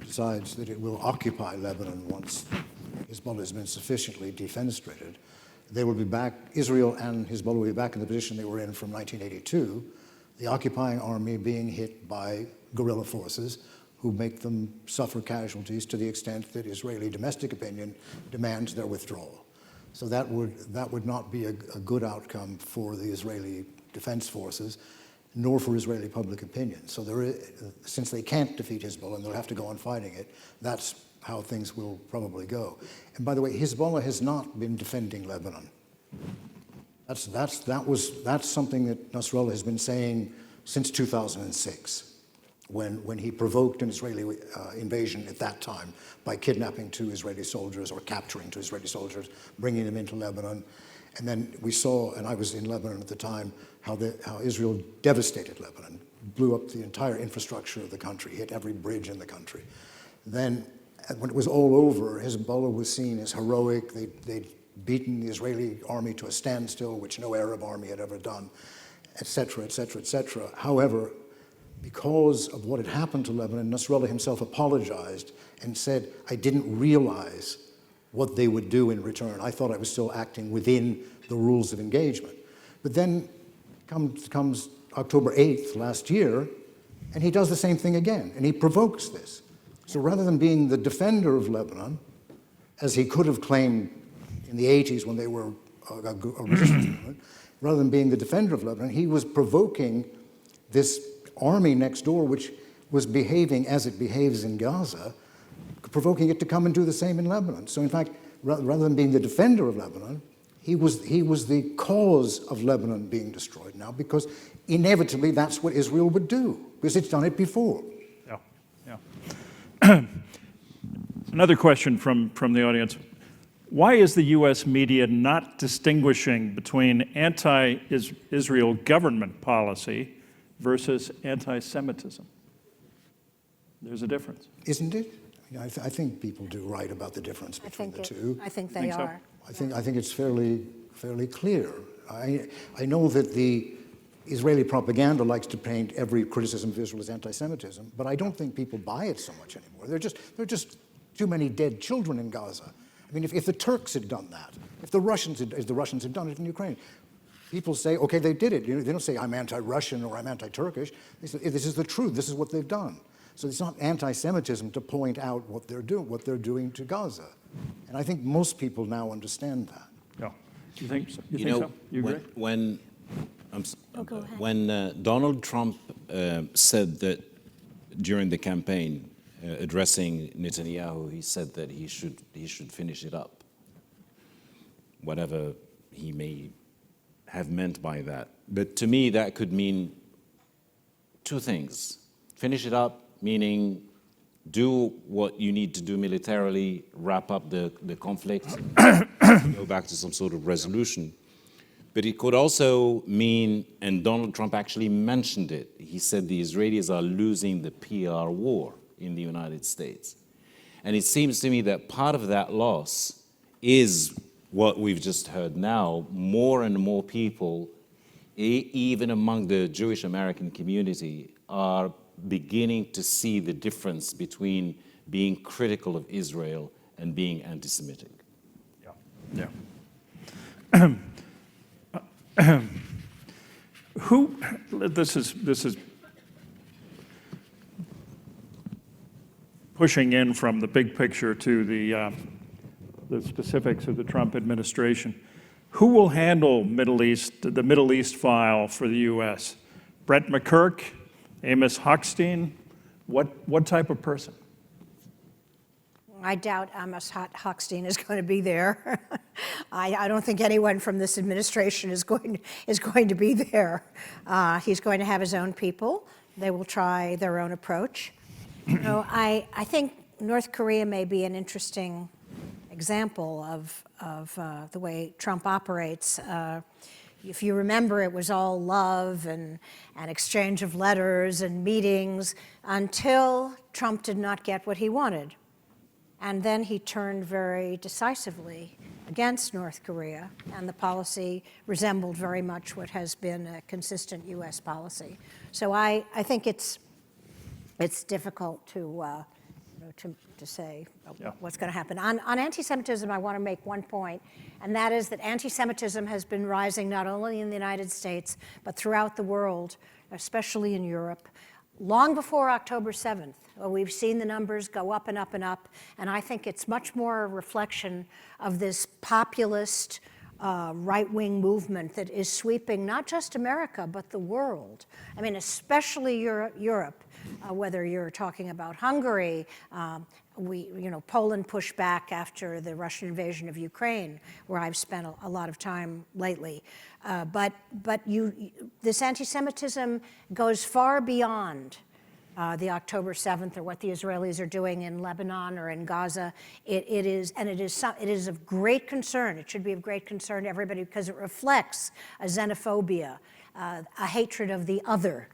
Speaker 5: decides that it will occupy Lebanon once Hezbollah has been sufficiently defenestrated, they will be back, Israel and Hezbollah will be back in the position they were in from 1982, the occupying army being hit by guerrilla forces who make them suffer casualties to the extent that Israeli domestic opinion demands their withdrawal. So that would not be a good outcome for the Israeli defense forces, nor for Israeli public opinion. So since they can't defeat Hezbollah and they'll have to go on fighting it, that's how things will probably go. And by the way, Hezbollah has not been defending Lebanon. That's something that Nasrallah has been saying since 2006. When he provoked an Israeli invasion at that time by kidnapping 2 Israeli soldiers or capturing 2 Israeli soldiers, bringing them into Lebanon. And then we saw, and I was in Lebanon at the time, how Israel devastated Lebanon, blew up the entire infrastructure of the country, hit every bridge in the country. Then, when it was all over, Hezbollah was seen as heroic. They'd beaten the Israeli army to a standstill, which no Arab army had ever done, et cetera, et cetera, et cetera. However, because of what had happened to Lebanon, Nasrallah himself apologized and said, I didn't realize what they would do in return. I thought I was still acting within the rules of engagement. But then comes October 8th last year, and he does the same thing again, and he provokes this. So rather than being the defender of Lebanon, as he could have claimed in the 80s when they were a resistance movement, rather than being the defender of Lebanon, he was provoking this army next door, which was behaving as it behaves in Gaza, provoking it to come and do the same in Lebanon. So in fact, rather than being the defender of Lebanon, he was the cause of Lebanon being destroyed now, because inevitably that's what Israel would do, because it's done it before.
Speaker 2: Yeah. Another question from the audience. Why is the U.S. media not distinguishing between anti-Israel government policy versus anti-Semitism? There's a difference.
Speaker 5: Isn't it? I think people do write about the difference between the two.
Speaker 4: I think they are.
Speaker 5: I think it's fairly clear. I know that the Israeli propaganda likes to paint every criticism of Israel as anti-Semitism, but I don't think people buy it so much anymore. There are just too many dead children in Gaza. I mean, if the Turks had done that, if the Russians had done it in Ukraine, people say, okay, they did it. They don't say, I'm anti-Russian or I'm anti-Turkish. They say, this is the truth. This is what they've done. So it's not anti-Semitism to point out what they're doing to Gaza. And I think most people now understand that.
Speaker 2: Yeah. You think so?
Speaker 3: You know,
Speaker 2: so? You agree?
Speaker 3: When Donald Trump said that during the campaign, addressing Netanyahu, he said that he should finish it up, whatever he may have meant by that. But to me, that could mean 2 things. Finish it up, meaning do what you need to do militarily, wrap up the conflict, go back to some sort of resolution. But it could also mean, and Donald Trump actually mentioned it, he said the Israelis are losing the PR war in the United States. And it seems to me that part of that loss is what we've just heard now. More and more people, even among the Jewish American community, are beginning to see the difference between being critical of Israel and being anti-Semitic.
Speaker 2: Yeah. This is pushing in from the big picture to the specifics of the Trump administration. Who will handle the Middle East file for the U.S.? Brett McGurk, Amos Hochstein, What type of person?
Speaker 4: I doubt Amos Hochstein is going to be there. I don't think anyone from this administration is going to be there. He's going to have his own people. They will try their own approach. I think North Korea may be an interesting example of the way Trump operates. If you remember, it was all love and exchange of letters and meetings until Trump did not get what he wanted. And then he turned very decisively against North Korea, and the policy resembled very much what has been a consistent U.S. policy. So I think it's difficult to say what's going to happen. On anti-Semitism, I want to make one point, and that is that anti-Semitism has been rising not only in the United States, but throughout the world, especially in Europe, long before October 7th. We've seen the numbers go up and up and up, and I think it's much more a reflection of this populist right-wing movement that is sweeping not just America, but the world. I mean, especially Europe, whether you're talking about Hungary, Poland pushed back after the Russian invasion of Ukraine, where I've spent a lot of time lately. But this anti-Semitism goes far beyond the October 7th or what the Israelis are doing in Lebanon or in Gaza. It is of great concern. It should be of great concern to everybody because it reflects a xenophobia, a hatred of the other,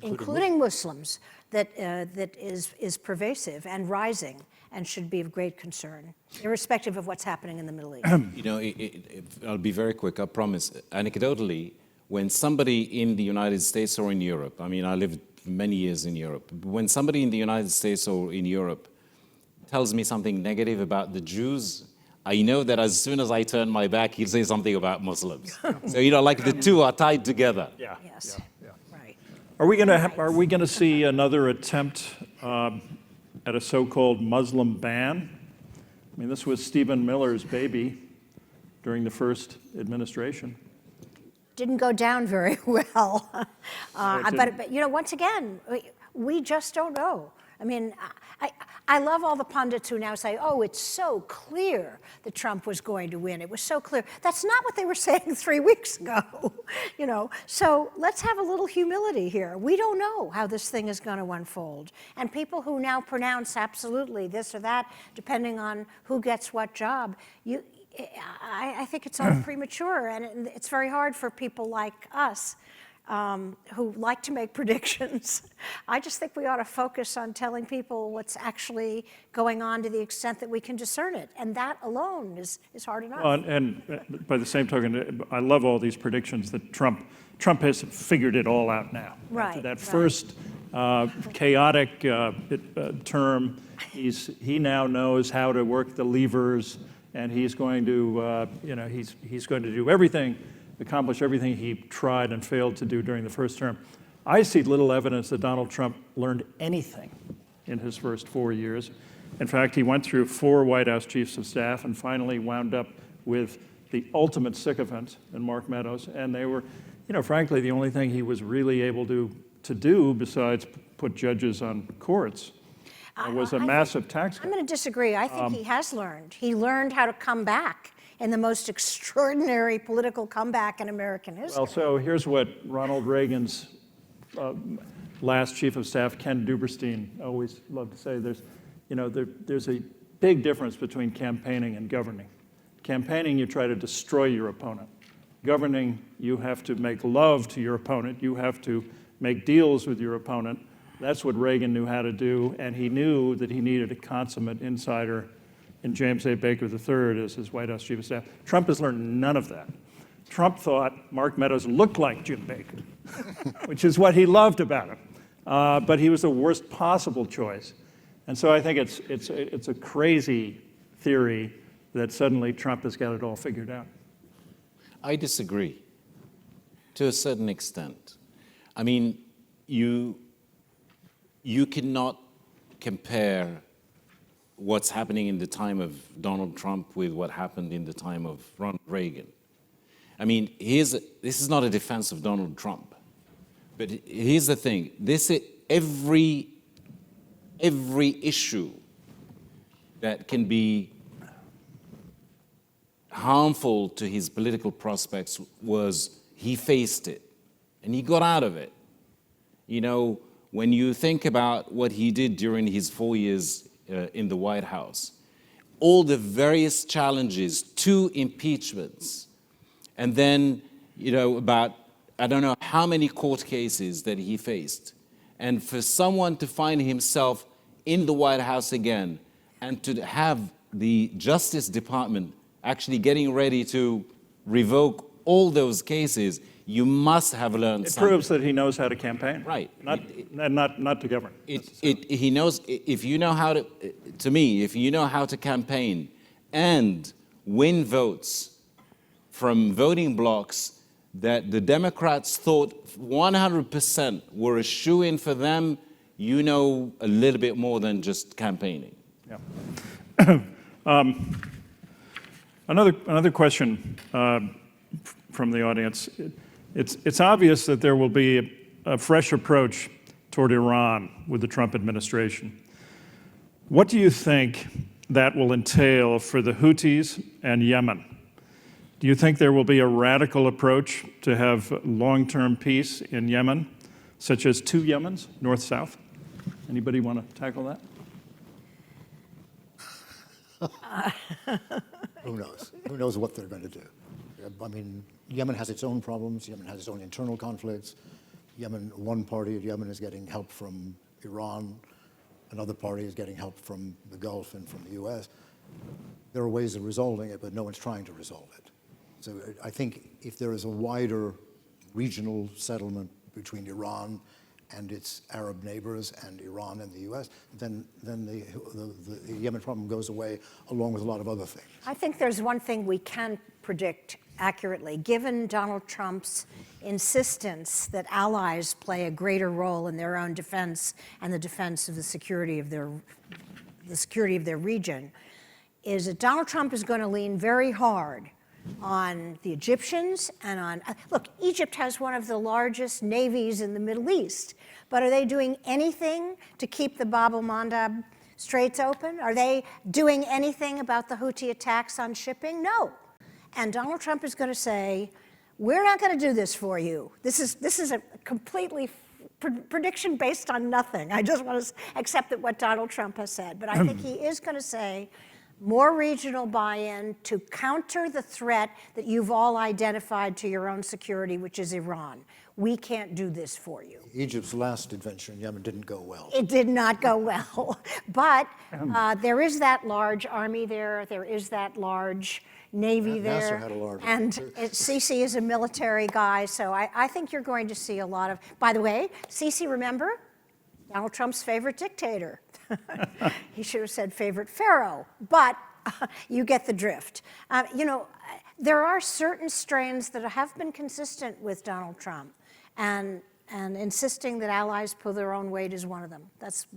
Speaker 4: including Muslims, that is pervasive and rising and should be of great concern, irrespective of what's happening in the Middle East.
Speaker 3: I'll be very quick, I promise. Anecdotally, when somebody in the United States or in Europe, I mean, I lived many years in Europe, when somebody in the United States or in Europe tells me something negative about the Jews, I know that as soon as I turn my back, he'll say something about Muslims. So, like the two are tied together.
Speaker 2: Yeah.
Speaker 4: Yes.
Speaker 2: Yeah.
Speaker 4: Right.
Speaker 2: Are we going to see another attempt at a so-called Muslim ban? I mean, this was Stephen Miller's baby during the first administration.
Speaker 4: Didn't go down very well. But once again, we just don't know. I mean, I love all the pundits who now say, oh, it's so clear that Trump was going to win. It was so clear. That's not what they were saying 3 weeks ago. So let's have a little humility here. We don't know how this thing is going to unfold. And people who now pronounce absolutely this or that, depending on who gets what job, I think it's all premature, and it's very hard for people like us who like to make predictions. I just think we ought to focus on telling people what's actually going on to the extent that we can discern it, and that alone is hard enough.
Speaker 2: And by the same token, I love all these predictions that Trump has figured it all out now.
Speaker 4: Right.
Speaker 2: After that first chaotic term, he now knows how to work the levers. And he's going to, he's going to do everything, accomplish everything he tried and failed to do during the first term. I see little evidence that Donald Trump learned anything in his first 4 years. In fact, he went through 4 White House chiefs of staff and finally wound up with the ultimate sycophant in Mark Meadows. And they were, frankly, the only thing he was really able to do besides put judges on courts was a massive tax cut.
Speaker 4: I'm going to disagree. I think he has learned. He learned how to come back in the most extraordinary political comeback in American history.
Speaker 2: Well, so here's what Ronald Reagan's last chief of staff, Ken Duberstein, always loved to say. There's a big difference between campaigning and governing. Campaigning, you try to destroy your opponent. Governing, you have to make love to your opponent. You have to make deals with your opponent. That's what Reagan knew how to do, and he knew that he needed a consummate insider in James A. Baker III as his White House chief of staff. Trump has learned none of that. Trump thought Mark Meadows looked like Jim Baker, which is what he loved about him. But he was the worst possible choice. And so I think it's a crazy theory that suddenly Trump has got it all figured out.
Speaker 3: I disagree to a certain extent. I mean, you cannot compare what's happening in the time of Donald Trump with what happened in the time of Ronald Reagan. I mean, this is not a defense of Donald Trump, but here's the thing. every issue that can be harmful to his political prospects he faced it, and he got out of it. You know, when you think about what he did during his 4 years in the White House, all the various challenges, 2 impeachments, and then, you know, about, I don't know how many court cases that he faced. And for someone to find himself in the White House again and to have the Justice Department actually getting ready to revoke all those cases, you must have learned something.
Speaker 2: It proves that he knows how to campaign.
Speaker 3: Right.
Speaker 2: Not to govern.
Speaker 3: He knows, if you know how to me, if you know how to campaign and win votes from voting blocks that the Democrats thought 100% were a shoo-in for them, you know a little bit more than just campaigning.
Speaker 2: Yeah. Another question from the audience. It's obvious that there will be a fresh approach toward Iran with the Trump administration. What do you think that will entail for the Houthis and Yemen? Do you think there will be a radical approach to have long-term peace in Yemen, such as 2 Yemens, north-south? Anybody want to tackle that?
Speaker 5: Who knows? Who knows what they're going to do? I mean, Yemen has its own problems. Yemen has its own internal conflicts. One party of Yemen is getting help from Iran. Another party is getting help from the Gulf and from the U.S. There are ways of resolving it, but no one's trying to resolve it. So I think if there is a wider regional settlement between Iran and its Arab neighbors and Iran and the U.S., then the Yemen problem goes away along with a lot of other things.
Speaker 4: I think there's one thing we can predict accurately. Given Donald Trump's insistence that allies play a greater role in their own defense and the defense of the security of their region, is that Donald Trump is going to lean very hard on the Egyptians and on, look, Egypt has one of the largest navies in the Middle East, but are they doing anything to keep the Bab el-Mandeb Straits open? Are they doing anything about the Houthi attacks on shipping? No. And Donald Trump is going to say, we're not going to do this for you. This is a completely prediction based on nothing. I just want to accept that what Donald Trump has said. But I think he is going to say, more regional buy-in to counter the threat that you've all identified to your own security, which is Iran. We can't do this for you.
Speaker 5: Egypt's last adventure in Yemen didn't go well.
Speaker 4: It did not go well. But there is that large army there. There is that large Navy there.
Speaker 5: Nasser had a large
Speaker 4: and Sisi is a military guy. So I think you're going to see a lot of, by the way, Sisi, remember? Donald Trump's favorite dictator. He should have said favorite pharaoh, but you get the drift. You know, there are certain strains that have been consistent with Donald Trump, and insisting that allies pull their own weight is one of them. That's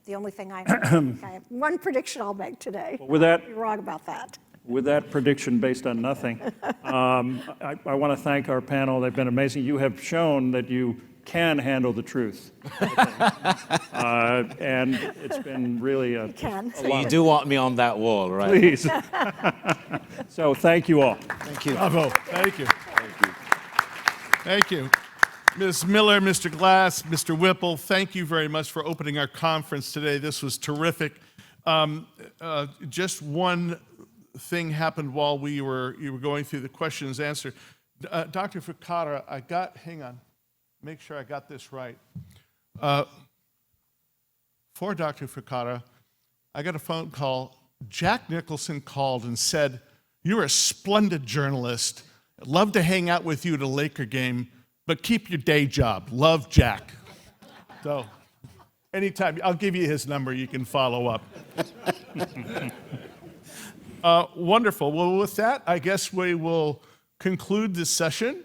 Speaker 4: the only thing I have. One prediction I'll make today.
Speaker 2: With that,
Speaker 4: you're wrong about that.
Speaker 2: With that prediction based on nothing, I want to thank our panel. They've been amazing. You have shown that you can handle the truth. And it's been really a
Speaker 3: So you do want me on that wall, right?
Speaker 2: Please. So thank you all.
Speaker 5: Thank you.
Speaker 1: Bravo. Thank you. Thank you. Thank you. Ms. Miller, Mr. Glass, Mr. Whipple, thank you very much for opening our conference today. This was terrific. Just one thing happened while you were going through the questions and answer. Dr. Foukara, hang on. Make sure I got this right. For Dr. Foukara, I got a phone call. Jack Nicholson called and said, "You're a splendid journalist. I'd love to hang out with you at a Laker game, but keep your day job. Love, Jack." So anytime, I'll give you his number. You can follow up. Wonderful. Well, with that, I guess we will conclude this session.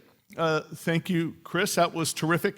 Speaker 1: Thank you, Chris. That was terrific.